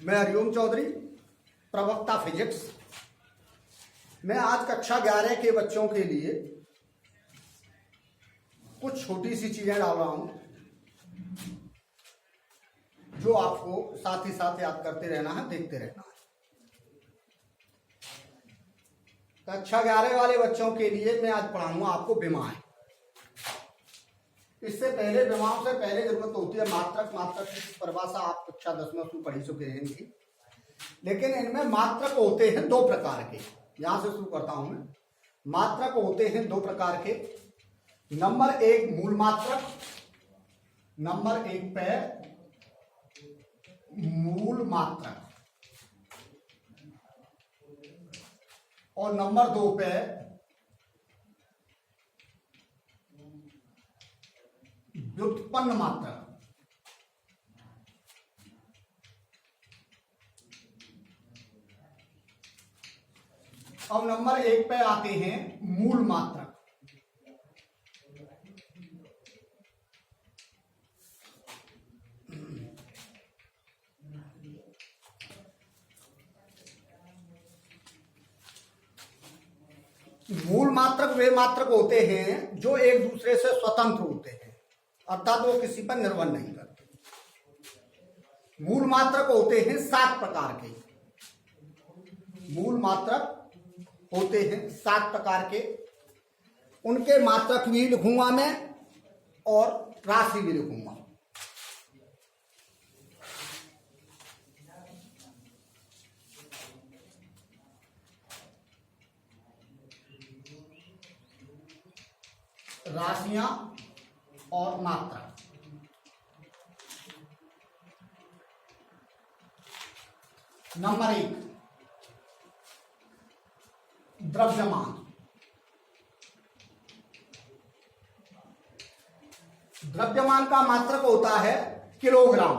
मैं हरिओम चौधरी, प्रवक्ता फिजिक्स। मैं आज कक्षा 11 के बच्चों के लिए कुछ छोटी सी चीजें डाल रहा हूं जो आपको साथ ही साथ याद करते रहना है, देखते रहना है। कक्षा 11 वाले बच्चों के लिए मैं आज पढ़ाऊंगा आपको विमाएं। इससे पहले विमाओं से पहले जरूरत होती है मात्रक। मात्रक की परिभाषा आप कक्षा 10 में पढ़ी चुके हैं, लेकिन इनमें मात्रक होते हैं दो प्रकार के। यहां से शुरू करता हूं मैं। मात्रक होते हैं दो प्रकार के। नंबर एक मूल मात्रक, नंबर एक पे मूल मात्रक, और नंबर दो पे व्युत्पन्न मात्रक। अब नंबर एक पे आते हैं मूल मात्रक। मूल मात्रक वे मात्रक होते हैं जो एक दूसरे से स्वतंत्र होते हैं, अर्थात वो किसी पर निर्भर नहीं करते। मूल मात्रक होते हैं 7 प्रकार के। मूल मात्रक होते हैं 7 प्रकार के। उनके मात्रक भी लिखूंगा मैं और राशि भी लिखूंगा। राशियां और मात्रक। नंबर 1 द्रव्यमान। द्रव्यमान का मात्रक होता है किलोग्राम।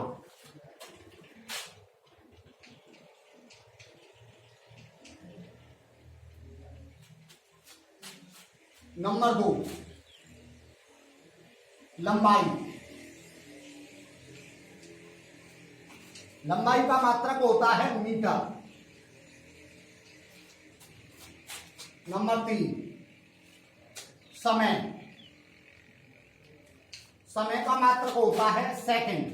नंबर 2 लंबाई। लंबाई का मात्रक होता है मीटर। नंबर 3 समय। समय का मात्रक होता है सेकंड।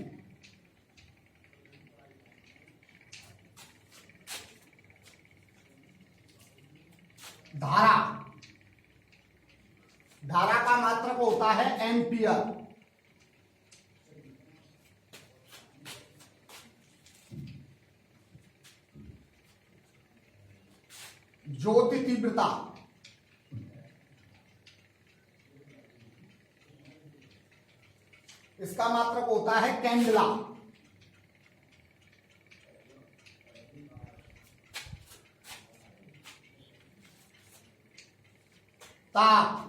धारा। धारा का मात्रक होता है एम्पियर। ज्योति तीव्रता। इसका मात्रक होता है कैंडला। ताप।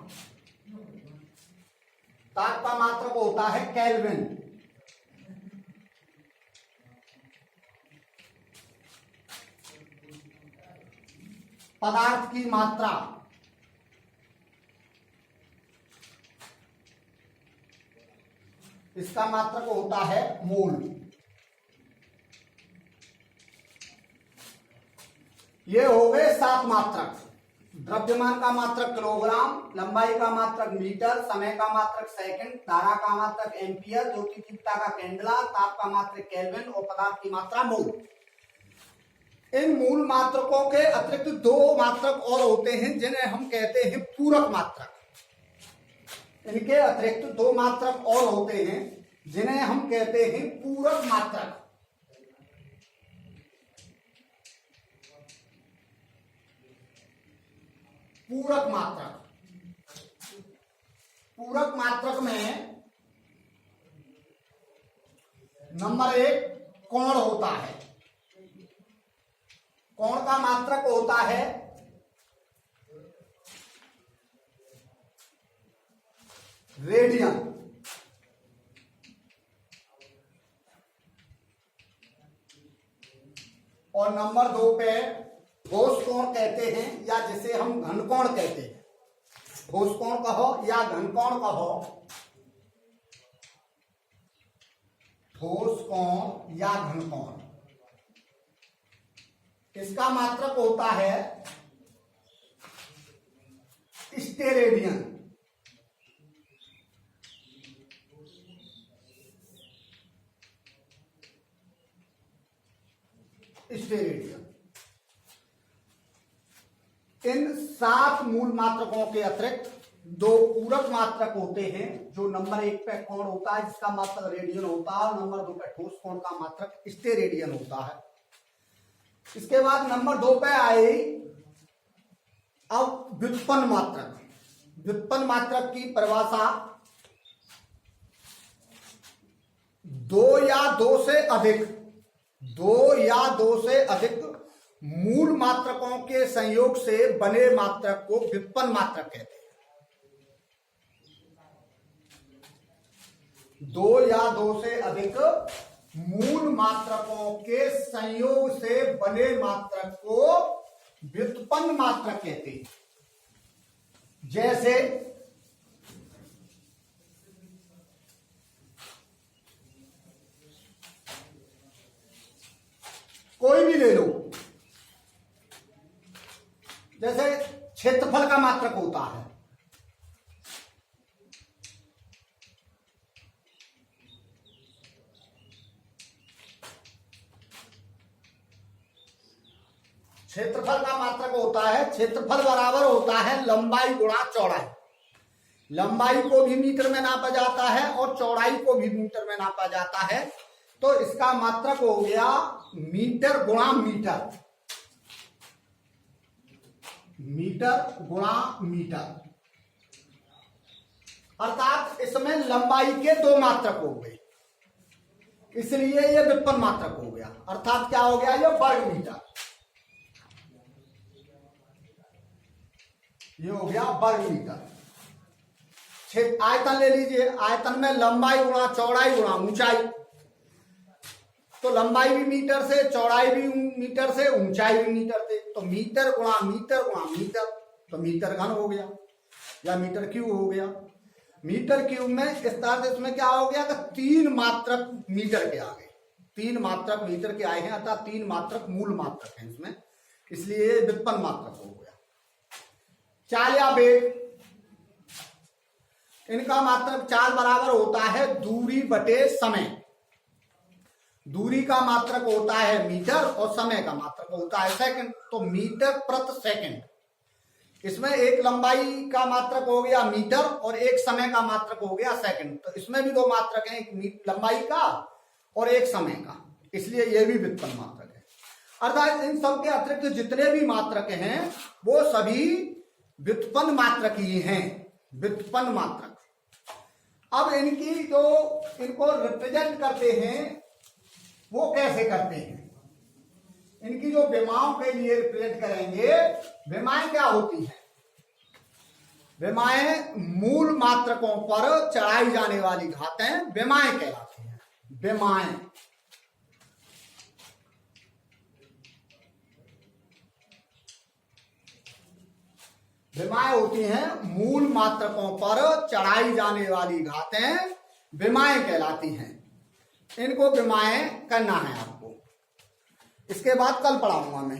ताप का मात्रक होता है केल्विन। पदार्थ की मात्रा। इसका मात्रक होता है मोल। ये हो गए 7 मात्रक। द्रव्यमान का मात्रक किलोग्राम, लंबाई का मात्रक मीटर, समय का मात्रक सेकंड, धारा का मात्रक एम्पियर, ज्योति तीव्रता का कैंडला, ताप का मात्रक केल्विन और पदार्थ की मात्रा मोल। इन मूल मात्रकों के अतिरिक्त 2 मात्रक और होते हैं जिन्हें हम कहते हैं पूरक मात्रक। इनके अतिरिक्त 2 मात्रक और होते हैं जिन्हें हम कहते हैं पूरक मात्रक। पूरक मात्रक। पूरक मात्रक में नंबर 1 कोण होता है। कोण का मात्रक होता है रेडियन। और नंबर 2 पे ठोस कोण कहते हैं, या जिसे हम घनकोण कहते हैं। ठोस कोण कहो या घनकोण कहो, ठोस कोण या घन कोण। इसका मात्रक होता है स्टेरेडियन। स्टेरेडियन। इन 7 मूल मात्रकों के अतिरिक्त 2 पूरक मात्रक होते हैं, जो नंबर 1 पे कोण होता है जिसका मात्रक रेडियन होता है, और नंबर 2 पे ठोस कोण का मात्रक स्टेरेडियन होता है। इसके बाद नंबर 2 पे आए अब व्युत्पन्न मात्रक। व्युत्पन्न मात्रक की परिभाषा 2 या 2 से अधिक मूल मात्रकों के संयोग से बने मात्रक को व्युत्पन्न मात्रक कहते हैं। 2 या 2 से अधिक मूल मात्रकों के संयोग से बने मात्रक को व्युत्पन्न मात्रक कहते हैं। जैसे कोई भी ले लो, जैसे क्षेत्रफल का मात्रक होता है, क्षेत्रफल का मात्रक होता है, क्षेत्रफल बराबर होता है लंबाई गुणा चौड़ाई। लंबाई को भी मीटर में नापा जाता है और चौड़ाई को भी मीटर में नापा जाता है, तो इसका मात्रक हो गया मीटर गुणा मीटर। मीटर गुणा मीटर, अर्थात इसमें लंबाई के 2 मात्रक हो गए, इसलिए यह व्युत्पन्न मात्रक हो गया। अर्थात क्या हो गया, यह वर्ग मीटर, ये हो गया वर्ग मीटर। आयतन ले लीजिए, आयतन में लंबाई गुणा चौड़ाई गुणा ऊंचाई, तो लंबाई भी मीटर से, चौड़ाई भी मीटर से, ऊंचाई भी मीटर से, तो मीटर गुणा मीटर गुणा मीटर, तो मीटर घन हो गया या मीटर क्यूब हो गया। मीटर क्यूब में इस तरह से इसमें क्या हो गया कि 3 मात्रक मीटर के आ गए, 3 मात्रक मीटर के आए हैं, अर्थात 3 मात्रक मूल मात्रक हैं इसमें, इसलिए व्युत्पन्न मात्रक हो गया। चाल या वेग, इनका मात्रक चाल बराबर होता है दूरी बटे समय। दूरी का मात्रक होता है मीटर और समय का मात्रक होता है सेकंड, तो मीटर प्रति सेकंड। इसमें एक लंबाई का मात्रक हो गया मीटर और एक समय का मात्रक हो गया सेकंड, तो इसमें भी 2 मात्रक हैं, एक लंबाई का और एक समय का, इसलिए यह भी व्युत्पन्न मात्रक है। अर्थात इन सब के अतिरिक्त जितने भी मात्रक हैं वो सभी व्युत्पन्न मात्रक ही हैं, व्युत्पन्न मात्रक। अब इनको रिप्रेजेंट करते हैं, वो कैसे करते हैं? इनकी जो विमाओं के लिए रिप्रेजेंट करेंगे, विमाएं क्या होती हैं? विमाएं मूल मात्रकों पर चढ़ाई जाने वाली घातें विमाएं कहलाती हैं। विमाएं विमाएं होती हैं मूल मात्रकों पर चढ़ाई जाने वाली घातें विमाएं कहलाती हैं। इनको विमाएं करना है आपको, इसके बाद कल पढ़ाऊंगा मैं।